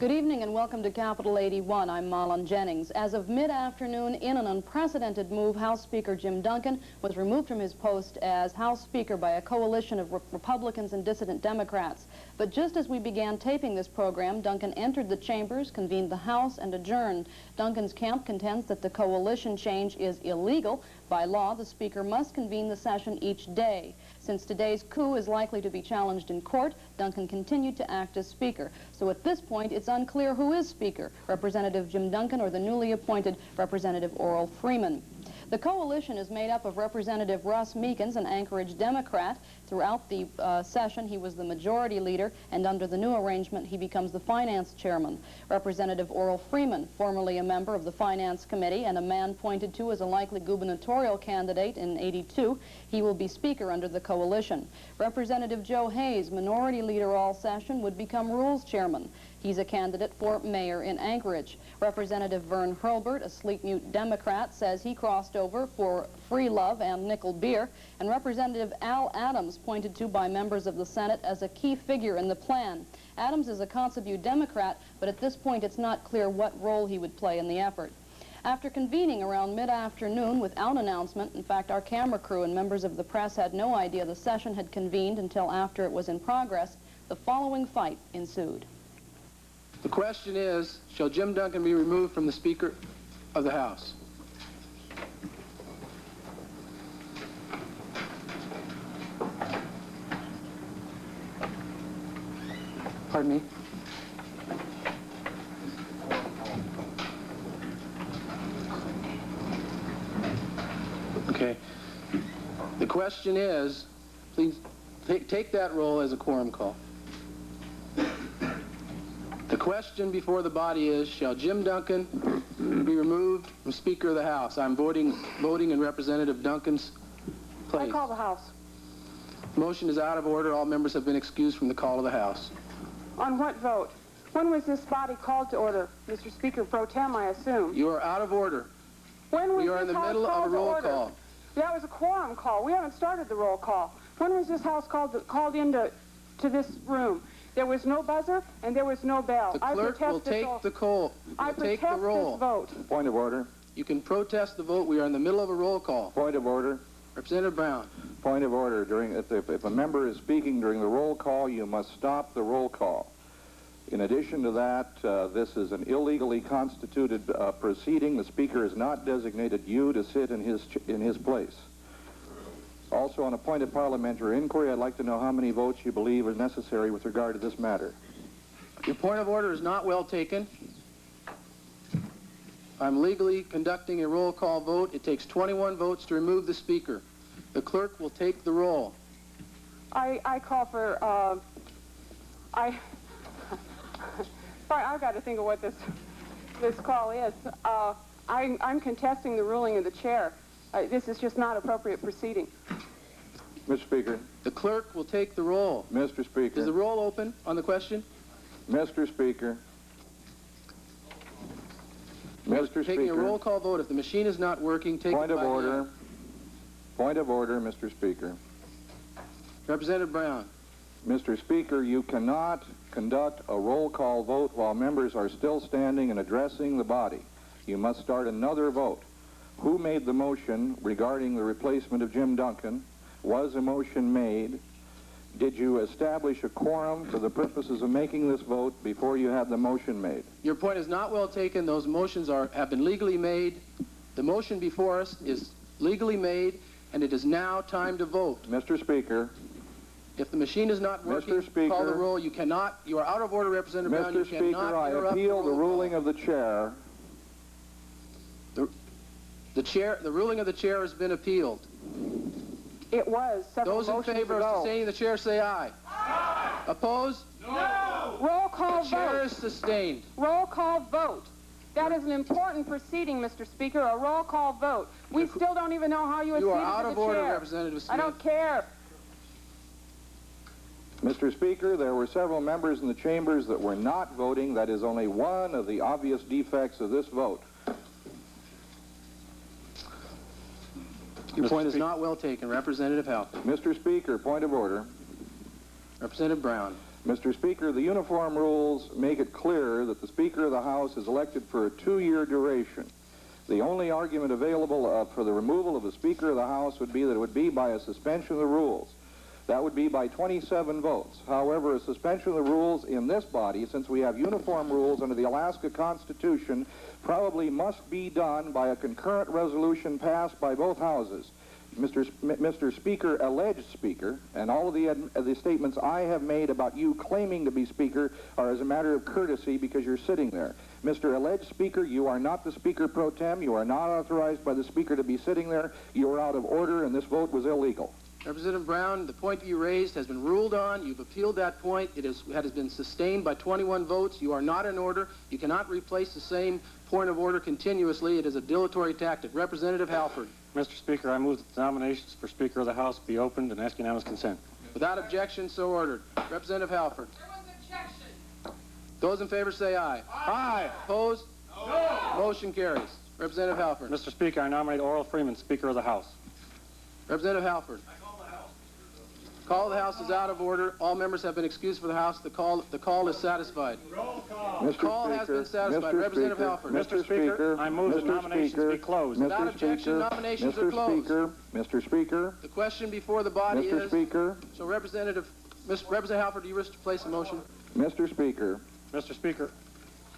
Good evening and welcome to Capitol 81. I'm Marlon Jennings. As of mid-afternoon, in an unprecedented move, House Speaker Jim Duncan was removed from his post as House Speaker by a coalition of Republicans and dissident Democrats. But just as we began taping this program, Duncan entered the chambers, convened the House, and adjourned. Duncan's camp contends that the coalition change is illegal. By law, the Speaker must convene the session each day. Since today's coup is likely to be challenged in court, Duncan continued to act as Speaker. So at this point, it's unclear who is Speaker, Representative Jim Duncan or the newly appointed Representative Oral Freeman. The coalition is made up of Representative Russ Meekins, an Anchorage Democrat. Throughout the session, he was the majority leader, and under the new arrangement, he becomes the finance chairman. Representative Oral Freeman, formerly a member of the Finance Committee and a man pointed to as a likely gubernatorial candidate in '82, he will be Speaker under the coalition. Representative Joe Hayes, minority leader all session, would become Rules Chairman. He's a candidate for mayor in Anchorage. Representative Vern Hurlburt, a sleep-mute Democrat, says he crossed over for free love and nickel beer, and Representative Al Adams, pointed to by members of the Senate as a key figure in the plan. Adams is a Kotzebue Democrat, but at this point it's not clear what role he would play in the effort. After convening around mid-afternoon without announcement, in fact, our camera crew and members of the press had no idea the session had convened until after it was in progress, the following fight ensued. The question is, shall Jim Duncan be removed from the Speaker of the House? Pardon me? Okay. The question is, please take that roll as a quorum call. The question before the body is, shall Jim Duncan be removed from Speaker of the House? I'm voting in Representative Duncan's place. I call the House. Motion is out of order. All members have been excused from the call of the House. On what vote? When was this body called to order? Mr. Speaker pro tem, I assume. You are out of order. When was We are in this the House middle of called a to roll order? call. That was a quorum call. We haven't started the roll call. When was this House called into this room? There was no buzzer and there was no bell. The clerk will take the roll. I protest this vote. Point of order. You can protest the vote. We are in the middle of a roll call. Point of order. Representative Brown. Point of order. If a member is speaking during the roll call, you must stop the roll call. In addition to that, this is an illegally constituted proceeding. The Speaker has not designated you to sit in his place. Also, on a point of parliamentary inquiry, I'd like to know how many votes you believe are necessary with regard to this matter. Your point of order is not well taken. I'm legally conducting a roll call vote. It takes 21 votes to remove the Speaker. The clerk will take the roll. I call for, sorry, I've got to think of what this call is. I'm contesting the ruling of the chair. This is just not appropriate proceeding. Mr. Speaker. The clerk will take the roll. Mr. Speaker. Is the roll open on the question? Mr. Speaker. Mr. Speaker. Taking a roll call vote. If the machine is not working, take Point it of by order. hand. Point of order, Mr. Speaker. Representative Brown. Mr. Speaker, you cannot conduct a roll call vote while members are still standing and addressing the body. You must start another vote. Who made the motion regarding the replacement of Jim Duncan? Was a motion made? Did you establish a quorum for the purposes of making this vote before you had the motion made? Your point is not well taken. Those motions have been legally made. The motion before us is legally made, and it is now time to vote. Mr. Speaker. If the machine is not working, Mr. Speaker, call the roll. You cannot. You are out of order, Representative Brown. You Mr. Speaker, I appeal the ruling of the chair. The ruling of the chair has been appealed. It was several Those in favor of sustaining the chair say aye. Aye. Opposed? No. Roll call vote. The chair is sustained. Roll call vote. That is an important proceeding, Mr. Speaker, a roll call vote. We still don't even know how you acceded to the chair. You are out of order, Representative Smith. I don't care. Mr. Speaker, there were several members in the chambers that were not voting. That is only one of the obvious defects of this vote. Your point is not well taken. Representative Halford. Mr. Speaker, point of order. Representative Brown. Mr. Speaker, the uniform rules make it clear that the Speaker of the House is elected for a 2-year duration. The only argument available for the removal of the Speaker of the House would be that it would be by a suspension of the rules. That would be by 27 votes. However, a suspension of the rules in this body, since we have uniform rules under the Alaska Constitution, probably must be done by a concurrent resolution passed by both houses. Mr. Speaker, alleged Speaker, and all of the statements I have made about you claiming to be Speaker are as a matter of courtesy because you're sitting there. Mr. Alleged Speaker, you are not the Speaker pro tem. You are not authorized by the Speaker to be sitting there. You are out of order, and this vote was illegal. Representative Brown, the point that you raised has been ruled on. You've appealed that point. It has been sustained by 21 votes. You are not in order. You cannot replace the same point of order continuously. It is a dilatory tactic. Representative Halford. Mr. Speaker, I move that the nominations for Speaker of the House be opened and ask unanimous consent. Without objection, so ordered. Representative Halford. There was objection. Those in favor say aye. Aye. Opposed? No. Motion carries. Representative Halford. Mr. Speaker, I nominate Oral Freeman Speaker of the House. Representative Halford. Call of the House is out of order. All members have been excused for the House. The call is satisfied. Mr. The call has been satisfied. Representative Halford. Mr. Speaker, I move that nominations be closed. Without objection, nominations are closed. Mr. Speaker. The question before the body is... Mr. Speaker. So Representative Halford, do you wish to place a motion? Mr. Speaker. Mr. Speaker,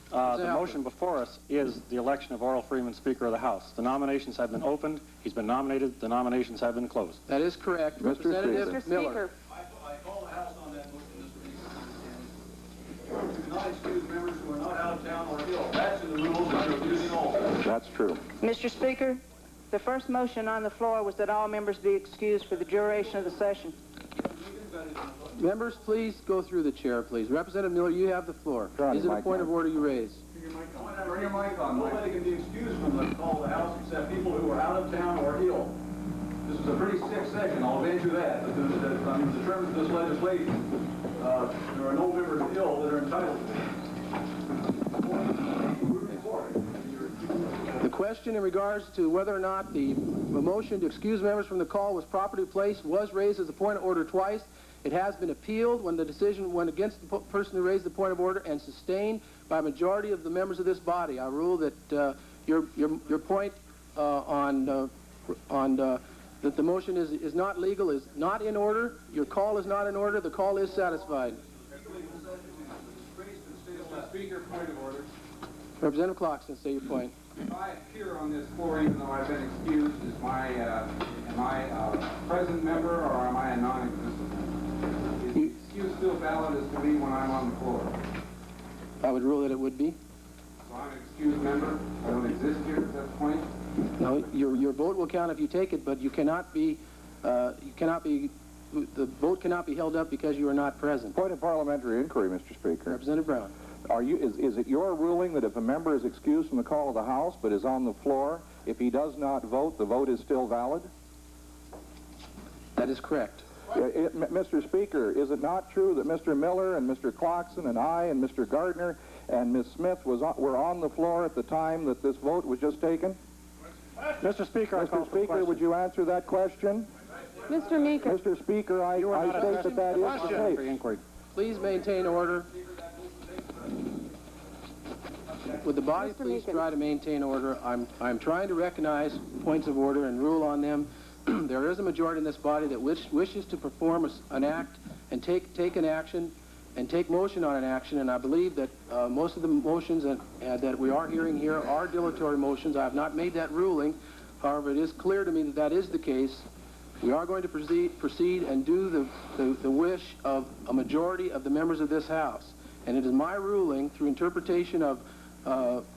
the motion before us is the election of Oral Freeman Speaker of the House. The nominations have been opened. He's been nominated. The nominations have been closed. That is correct. Mr. Representative Miller. I call the House on that motion, Mr. Speaker. Do not excuse members who are not out of town or ill. That's in the rules. I'm refusing all. That's true. Mr. Speaker, the first motion on the floor was that all members be excused for the duration of the session. Members, please go through the chair, please. Representative Miller, you have the floor. Is it a point of order you raise? Bring your mic on. Nobody can be excused from the call of the House except people who are out of town or ill. This is a pretty sick session, I'll admit you that. But under the terms of this legislation, there are no members ill that are entitled to it. The question in regards to whether or not the motion to excuse members from the call was properly placed was raised as a point of order twice. It has been appealed when the decision went against the person who raised the point of order and sustained by a majority of the members of this body. I rule that your point that the motion is not legal is not in order. Your call is not in order. The call is satisfied. Speaker, point of order. Representative Clarkson, say your point. If I appear on this floor even though I've been excused, am I a present member or am I a non-existent member? Is the excuse still valid as to me when I'm on the floor? I would rule that it would be. So I'm an excused member? I don't exist here at that point? No, your vote will count if you take it, but the vote cannot be held up because you are not present. Point of parliamentary inquiry, Mr. Speaker. Representative Brown. Is it your ruling that if a member is excused from the call of the House but is on the floor, if he does not vote, the vote is still valid? That is correct. Mr. Speaker, is it not true that Mr. Miller and Mr. Clarkson and I and Mr. Gardner and Ms. Smith were on the floor at the time that this vote was just taken? Mr. Speaker, Mr. Speaker, would you answer that question? Mr. Meekins. Mr. Speaker, I state that is the case. Please maintain order. Would the body please try to maintain order? I'm trying to recognize points of order and rule on them. There is a majority in this body that wishes to perform an act and take an action and take motion on an action, and I believe that most of the motions that we are hearing here are dilatory motions. I have not made that ruling. However, it is clear to me that that is the case. We are going to proceed and do the wish of a majority of the members of this House. And it is my ruling, through interpretation of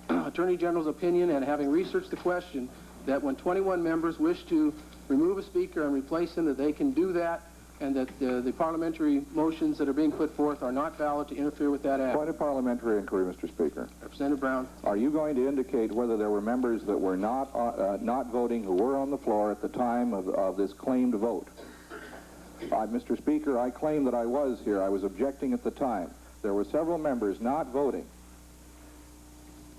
Attorney General's opinion and having researched the question, that when 21 members wish to remove a speaker and replace him, that they can do that, and that the parliamentary motions that are being put forth are not valid to interfere with that act. Point of parliamentary inquiry, Mr. Speaker. Representative Brown. Are you going to indicate whether there were members that were not voting who were on the floor at the time of this claimed vote? Mr. Speaker, I claim that I was here. I was objecting at the time. There were several members not voting.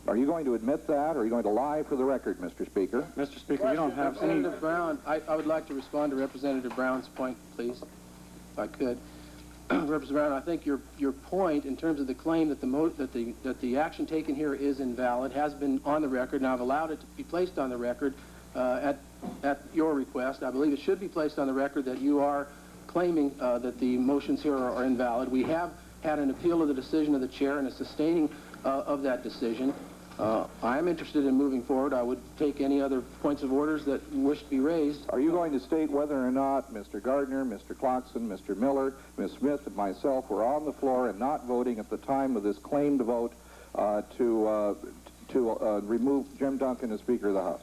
Are you going to admit that, or are you going to lie for the record, Mr. Speaker? Mr. Speaker, you don't have any... Representative Brown, I would like to respond to Representative Brown's point, please, if I could. Representative Brown, I think your point in terms of the claim that the action taken here is invalid has been on the record, and I've allowed it to be placed on the record at your request. I believe it should be placed on the record that you are claiming that the motions here are invalid. We have had an appeal of the decision of the chair and a sustaining of that decision. I am interested in moving forward. I would take any other points of orders that wish to be raised. Are you going to state whether or not Mr. Gardner, Mr. Clarkson, Mr. Miller, Ms. Smith, and myself were on the floor and not voting at the time of this claimed vote to remove Jim Duncan as Speaker of the House?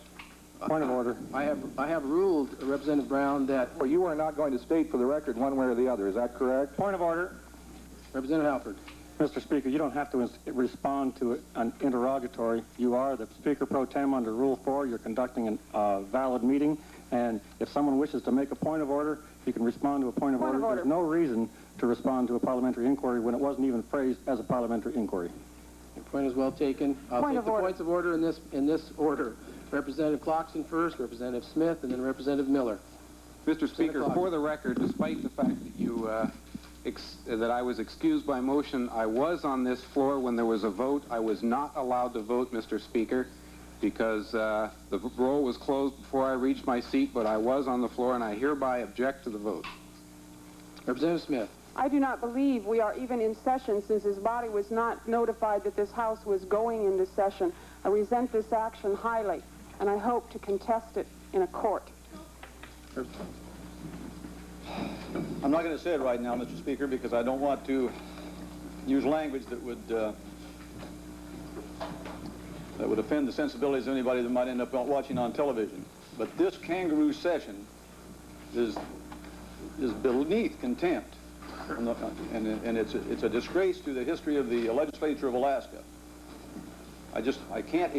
Point of order. I have ruled, Representative Brown, that... Well, you are not going to state for the record one way or the other. Is that correct? Point of order. Representative Halford. Mr. Speaker, you don't have to respond to an interrogatory. You are the Speaker pro tem under Rule 4. You're conducting a valid meeting, and if someone wishes to make a point of order, you can respond to a point of order. There's no reason to respond to a parliamentary inquiry when it wasn't even phrased as a parliamentary inquiry. Your point is well taken. I'll take the points of order in this order. Representative Clarkson first, Representative Smith, and then Representative Miller. Mr. Speaker, for the record, despite the fact that you that I was excused by motion, I was on this floor when there was a vote. I was not allowed to vote, Mr. Speaker, because the roll was closed before I reached my seat, but I was on the floor, and I hereby object to the vote. Representative Smith. I do not believe we are even in session since this body was not notified that this House was going into session. I resent this action highly, and I hope to contest it in a court. I'm not going to say it right now, Mr. Speaker, because I don't want to use language that would offend the sensibilities of anybody that might end up watching on television. But this kangaroo session is beneath contempt, and it's a disgrace to the history of the legislature of Alaska. I can't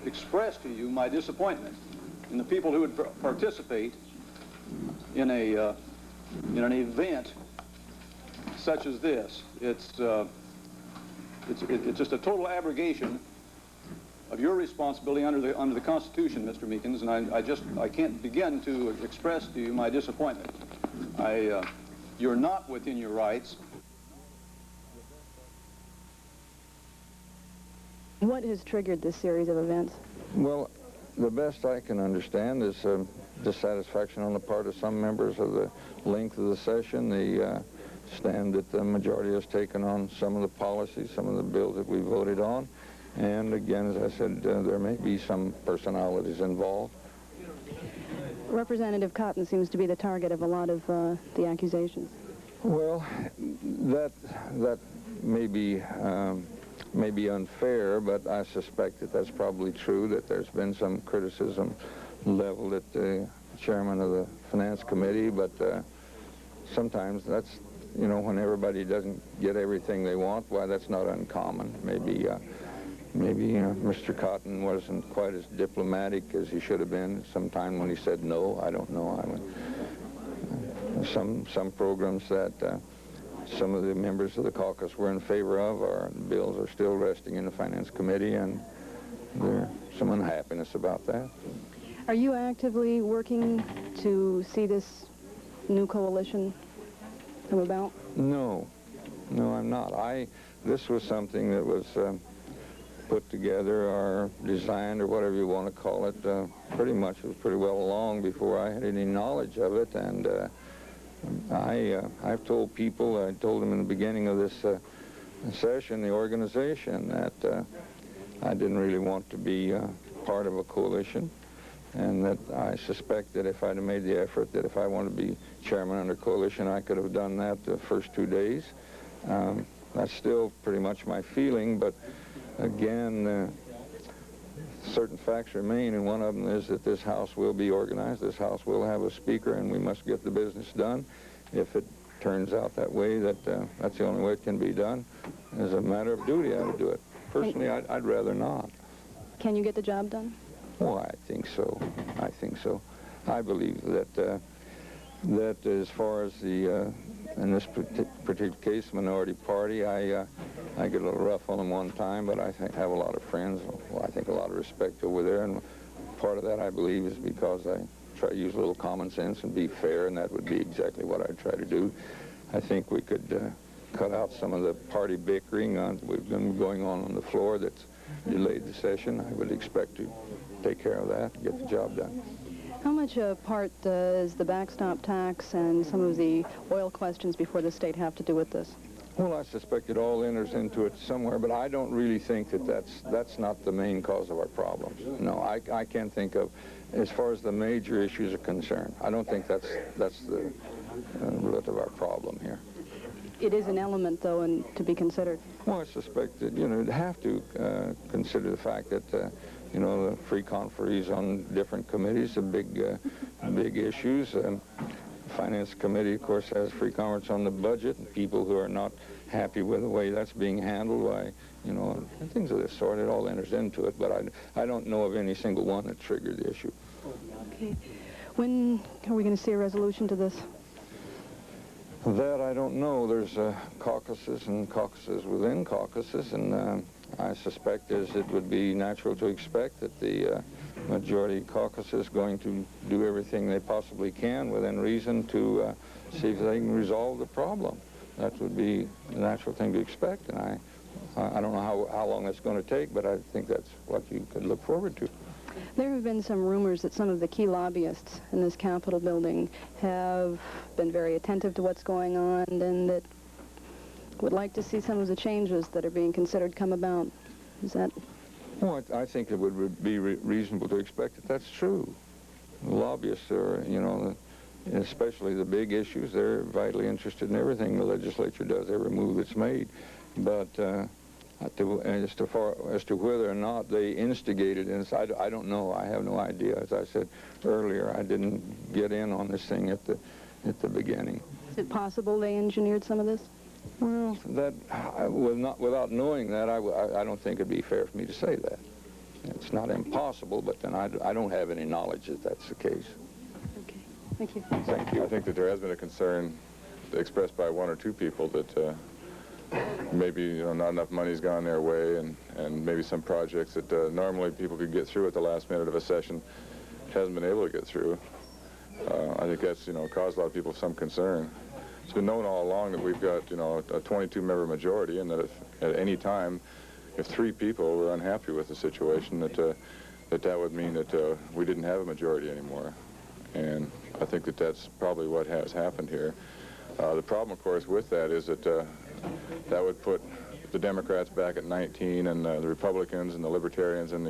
express to you my disappointment in the people who would participate in an event such as this. It's just a total abrogation of your responsibility under the Constitution, Mr. Meekins, and I can't begin to express to you my disappointment. You're not within your rights. What has triggered this series of events? Well, the best I can understand is dissatisfaction on the part of some members of the length of the session, the stand that the majority has taken on some of the policies, some of the bills that we voted on. And again, as I said, there may be some personalities involved. Representative Cotton seems to be the target of a lot of the accusations. Well, that may be unfair, but I suspect that that's probably true, that there's been some criticism leveled at the chairman of the Finance Committee, but sometimes that's, you know, when everybody doesn't get everything they want, why, that's not uncommon. Maybe Mr. Cotton wasn't quite as diplomatic as he should have been sometime when he said no. I don't know. Some programs that some of the members of the caucus were in favor of, or bills are still resting in the Finance Committee, and there's some unhappiness about that. Are you actively working to see this new coalition come about? No, I'm not. This was something that was put together or designed or whatever you want to call it. Pretty much was pretty well along before I had any knowledge of it, and I've told people, I told them in the beginning of this session, the organization, that I didn't really want to be part of a coalition, and that I suspect that if I'd have made the effort, that if I wanted to be chairman under coalition, I could have done that the first 2 days. That's still pretty much my feeling, but again, certain facts remain, and one of them is that this House will be organized, this House will have a speaker, and we must get the business done. If it turns out that way, that's the only way it can be done. As a matter of duty, I would do it. Personally, I'd rather not. Can you get the job done? Oh, I think so. I think so. I believe that that as far as the in this particular case, minority party, I get a little rough on them one time, but I have a lot of friends. Well, I think a lot of respect over there, and part of that, I believe, is because I try to use a little common sense and be fair, and that would be exactly what I try to do. I think we could cut out some of the party bickering we've been going on the floor that's delayed the session. I would expect to take care of that and get the job done. How much part does the backstop tax and some of the oil questions before the state have to do with this? Well, I suspect it all enters into it somewhere, but I don't really think that that's not the main cause of our problems. No, I can't think of, as far as the major issues are concerned, I don't think that's the root of our problem here. It is an element, though, and to be considered. Well, I suspect that, you'd have to consider the fact that, the free conferees on different committees are big issues. Finance Committee, of course, has free conference on the budget, and people who are not happy with the way that's being handled by, and things of this sort. It all enters into it, but I don't know of any single one that triggered the issue. Okay. When are we going to see a resolution to this? That I don't know. There's caucuses and caucuses within caucuses, and I suspect, as it would be natural to expect, that the majority caucus is going to do everything they possibly can within reason to see if they can resolve the problem. That would be the natural thing to expect, and I don't know how long that's going to take, but I think that's what you could look forward to. There have been some rumors that some of the key lobbyists in this Capitol building have been very attentive to what's going on and that would like to see some of the changes that are being considered come about. Is that... Well, I think it would be reasonable to expect that that's true. The lobbyists are, especially the big issues, they're vitally interested in everything the legislature does, every move that's made. But as to whether or not they instigated this, I don't know. I have no idea. As I said earlier, I didn't get in on this thing at the beginning. Is it possible they engineered some of this? Well, without knowing that, I don't think it'd be fair for me to say that. It's not impossible, but then I don't have any knowledge that that's the case. Okay. Thank you. Thank you. I think that there has been a concern expressed by one or two people that maybe not enough money's gone their way, and maybe some projects that normally people could get through at the last minute of a session hasn't been able to get through. I think that's caused a lot of people some concern. It's been known all along that we've got a 22-member majority, and that if at any time, if 3 people were unhappy with the situation, that would mean that we didn't have a majority anymore. And I think that that's probably what has happened here. The problem, of course, with that is that that would put the Democrats back at 19, and the Republicans and the Libertarians and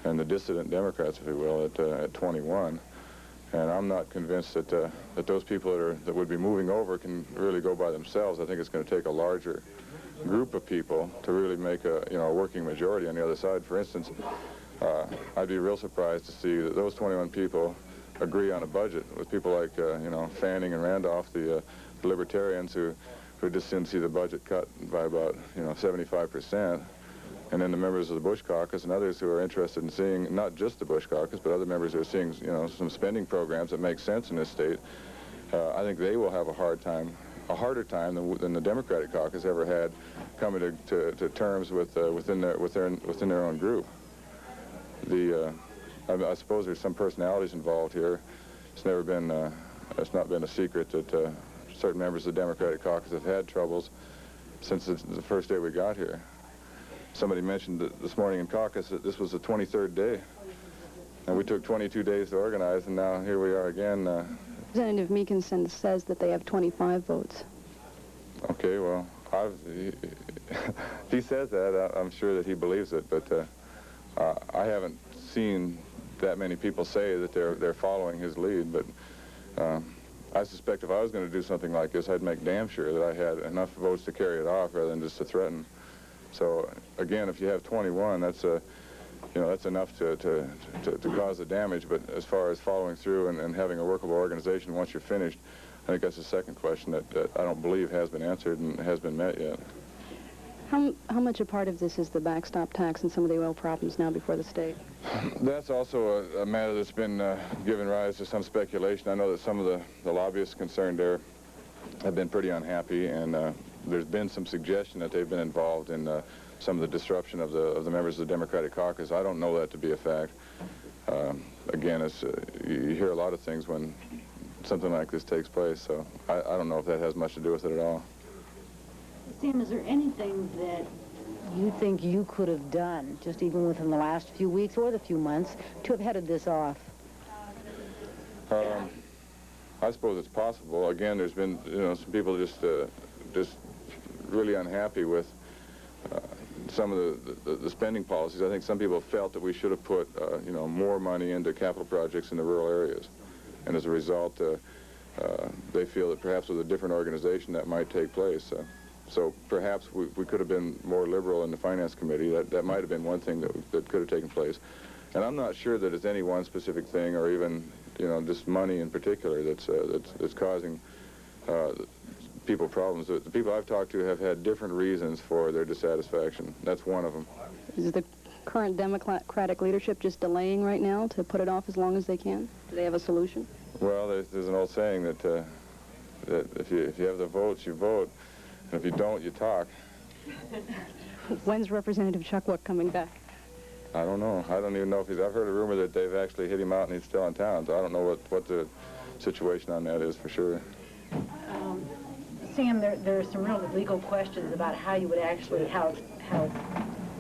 the dissident Democrats, if you will, at 21. And I'm not convinced that those people that would be moving over can really go by themselves. I think it's going to take a larger group of people to really make a working majority on the other side. For instance, I'd be real surprised to see that those 21 people agree on a budget with people like Fanning and Randolph, the Libertarians, who just didn't see the budget cut by about 75%. And then the members of the Bush caucus and others who are interested in seeing, not just the Bush caucus, but other members who are seeing, some spending programs that make sense in this state. I think they will have a harder time than the Democratic caucus ever had coming to terms within their own group. I suppose there's some personalities involved here. It's not been a secret that certain members of the Democratic caucus have had troubles since the first day we got here. Somebody mentioned this morning in caucus that this was the 23rd day, and we took 22 days to organize, and now here we are again. Representative Meekins says that they have 25 votes. Okay, well, if he says that, I'm sure that he believes it, but I haven't seen that many people say that they're following his lead, but I suspect if I was going to do something like this, I'd make damn sure that I had enough votes to carry it off rather than just to threaten. So again, if you have 21, that's enough to cause the damage. But as far as following through and having a workable organization once you're finished, I think that's the second question that I don't believe has been answered and has been met yet. How much a part of this is the backstop tax and some of the oil problems now before the state? That's also a matter that's been given rise to some speculation. I know that some of the lobbyists concerned there have been pretty unhappy, and there's been some suggestion that they've been involved in some of the disruption of the members of the Democratic caucus. I don't know that to be a fact. Again, you hear a lot of things when something like this takes place. So I don't know if that has much to do with it at all. Sam, is there anything that you think you could have done, just even within the last few weeks or the few months, to have headed this off? I suppose it's possible. Again, there's been, some people just really unhappy with some of the spending policies. I think some people felt that we should have put, more money into capital projects in the rural areas. And as a result, they feel that perhaps with a different organization that might take place. So perhaps we could have been more liberal in the Finance Committee. That might have been one thing that could have taken place. And I'm not sure that it's any one specific thing or even, just money in particular that's causing people problems. The people I've talked to have had different reasons for their dissatisfaction. That's one of them. Is the current Democratic leadership just delaying right now to put it off as long as they can? Do they have a solution? Well, there's an old saying that if you have the votes, you vote. And if you don't, you talk. When's Representative Chuckwick coming back? I don't know. I don't even know if I've heard a rumor that they've actually hit him out and he's still in town, so I don't know what the situation on that is for sure. Sam, there are some real legal questions about how you would actually, how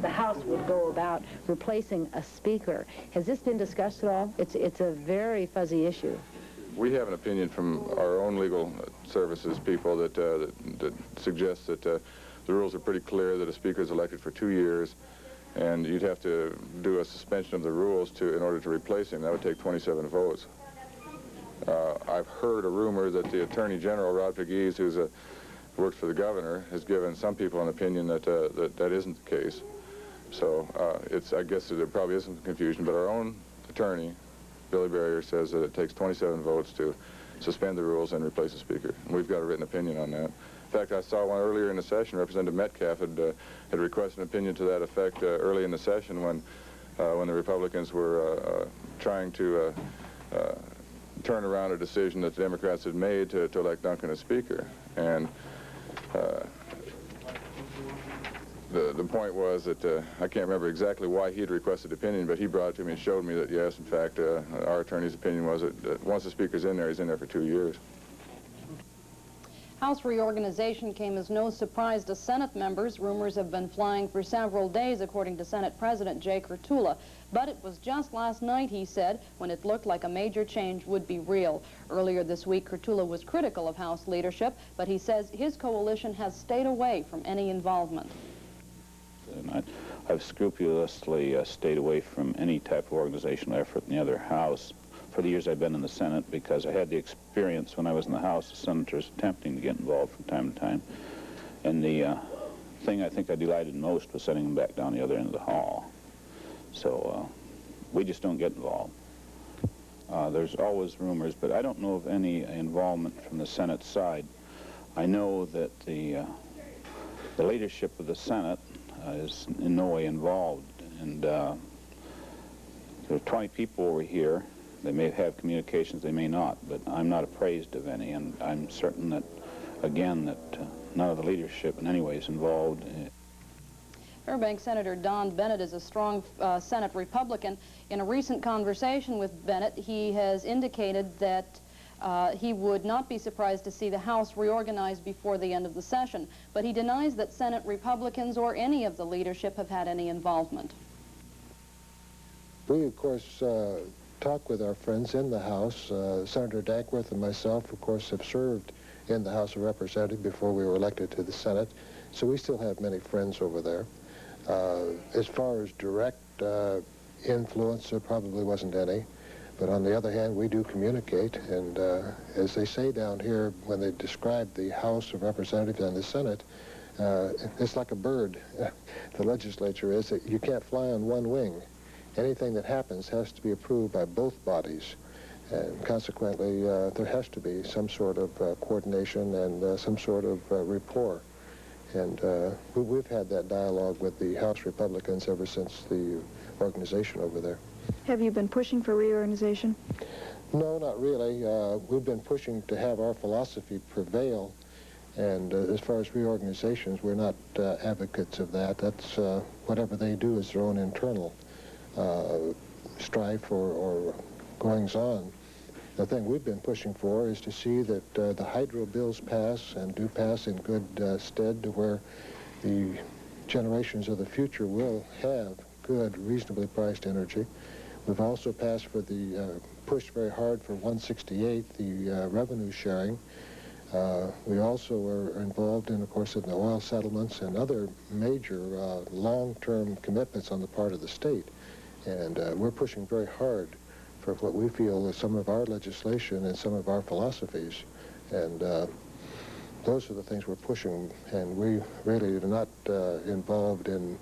the House would go about replacing a speaker. Has this been discussed at all? It's a very fuzzy issue. We have an opinion from our own legal services people that suggests that the rules are pretty clear that a speaker is elected for 2 years, and you'd have to do a suspension of the rules in order to replace him. That would take 27 votes. I've heard a rumor that the Attorney General, Rod Pegues, who works for the governor, has given some people an opinion that that isn't the case. So I guess there probably is some confusion, but our own attorney, Billy Barrier, says that it takes 27 votes to suspend the rules and replace the speaker. And we've got a written opinion on that. In fact, I saw one earlier in the session. Representative Metcalf had requested an opinion to that effect early in the session when the Republicans were trying to turn around a decision that the Democrats had made to elect Duncan as Speaker. And the point was that I can't remember exactly why he had requested opinion, but he brought it to me and showed me that, yes, in fact, our attorney's opinion was that once the Speaker's in there, he's in there for 2 years. House reorganization came as no surprise to Senate members. Rumors have been flying for several days, according to Senate President Jay Kurtula. But it was just last night, he said, when it looked like a major change would be real. Earlier this week, Kurtula was critical of House leadership, but he says his coalition has stayed away from any involvement. And I've scrupulously stayed away from any type of organizational effort in the other House for the years I've been in the Senate, because I had the experience when I was in the House of Senators attempting to get involved from time to time. And the thing I think I delighted most was sending them back down the other end of the hall. So we just don't get involved. There's always rumors, but I don't know of any involvement from the Senate side. I know that the leadership of the Senate is in no way involved, and there are 20 people over here. They may have communications, they may not, but I'm not appraised of any, and I'm certain that, again, that none of the leadership in any way is involved. Fairbanks Senator Don Bennett is a strong Senate Republican. In a recent conversation with Bennett, he has indicated that he would not be surprised to see the House reorganized before the end of the session, but he denies that Senate Republicans or any of the leadership have had any involvement. We, of course, talk with our friends in the House. Senator Dankworth and myself, of course, have served in the House of Representatives before we were elected to the Senate, so we still have many friends over there. As far as direct influence, there probably wasn't any. But on the other hand, we do communicate, and as they say down here when they describe the House of Representatives and the Senate, it's like a bird. The legislature is that you can't fly on one wing. Anything that happens has to be approved by both bodies, and consequently there has to be some sort of coordination and some sort of rapport. And we've had that dialogue with the House Republicans ever since the organization over there. Have you been pushing for reorganization? No, not really. We've been pushing to have our philosophy prevail, and as far as reorganizations, we're not advocates of that. That's whatever they do is their own internal strife or goings-on. The thing we've been pushing for is to see that the hydro bills pass and do pass in good stead to where the generations of the future will have good, reasonably priced energy. We've also pushed very hard for 168, the revenue sharing. We also are involved in, of course, in the oil settlements and other major long-term commitments on the part of the state. And we're pushing very hard for what we feel is some of our legislation and some of our philosophies. And those are the things we're pushing, and we really are not involved in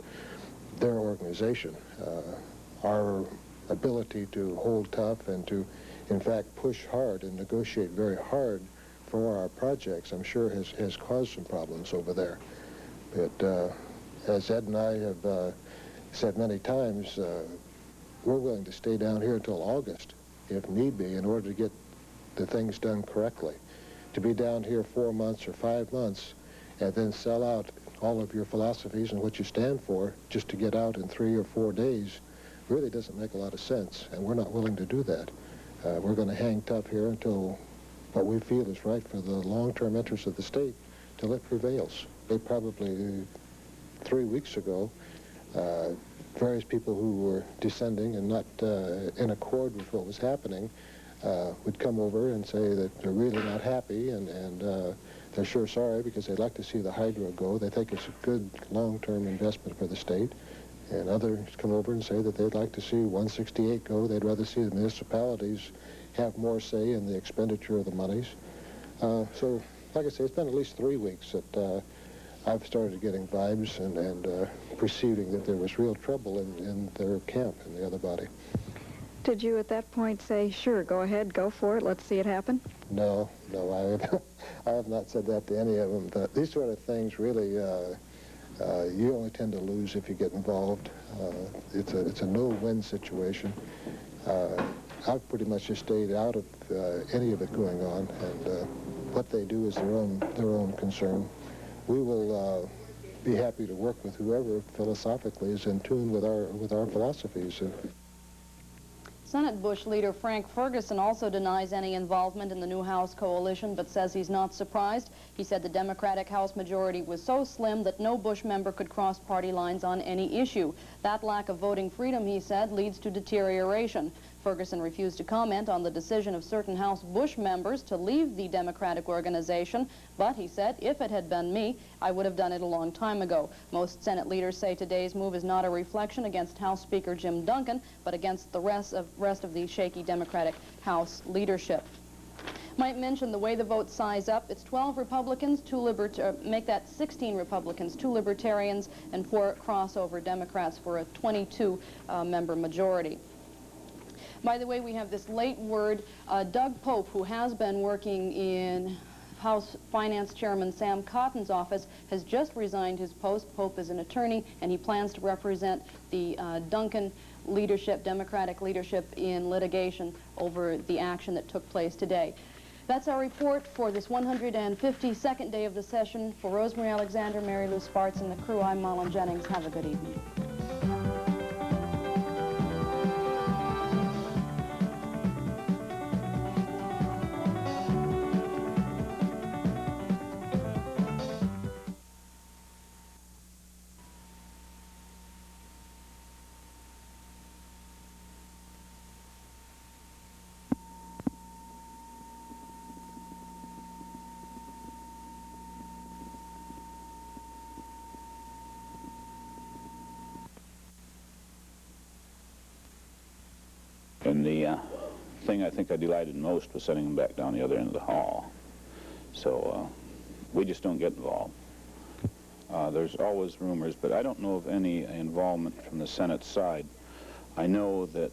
their organization. Our ability to hold tough and to, in fact, push hard and negotiate very hard for our projects, I'm sure has caused some problems over there. But as Ed and I have said many times, we're willing to stay down here until August, if need be, in order to get the things done correctly. To be down here 4 months or 5 months and then sell out all of your philosophies and what you stand for just to get out in 3 or 4 days really doesn't make a lot of sense, and we're not willing to do that. We're going to hang tough here until what we feel is right for the long-term interests of the state, till it prevails. They probably 3 weeks ago, various people who were dissenting and not in accord with what was happening would come over and say that they're really not happy, and they're sure sorry because they'd like to see the hydro go. They think it's a good long-term investment for the state. And others come over and say that they'd like to see 168 go. They'd rather see the municipalities have more say in the expenditure of the monies. So, like I say, it's been at least 3 weeks that I've started getting vibes and perceiving that there was real trouble in their camp, in the other body. Did you at that point say, sure, go ahead, go for it, let's see it happen? No, I have not said that to any of them. These sort of things really, you only tend to lose if you get involved. It's a no-win situation. I've pretty much just stayed out of any of it going on, and what they do is their own concern. We will be happy to work with whoever philosophically is in tune with our philosophies. Senate Bush leader Frank Ferguson also denies any involvement in the new House coalition, but says he's not surprised. He said the Democratic House majority was so slim that no Bush member could cross party lines on any issue. That lack of voting freedom, he said, leads to deterioration. Ferguson refused to comment on the decision of certain House Bush members to leave the Democratic organization, but he said, if it had been me, I would have done it a long time ago. Most Senate leaders say today's move is not a reflection against House Speaker Jim Duncan, but against the rest of the shaky Democratic House leadership. Might mention the way the votes size up. It's 12 Republicans, make that 16 Republicans, 2 Libertarians, and 4 crossover Democrats for a 22-member majority. By the way, we have this late word. Doug Pope, who has been working in House Finance Chairman Sam Cotten's office, has just resigned his post. Pope is an attorney, and he plans to represent the Duncan leadership, Democratic leadership, in litigation over the action that took place today. That's our report for this 152nd day of the session. For Rosemary Alexander, Mary Lou Sparks, and the crew, I'm Marlon Jennings. Have a good evening. And the thing I think I delighted most was sending them back down the other end of the hall. So we just don't get involved. There's always rumors, but I don't know of any involvement from the Senate side. I know that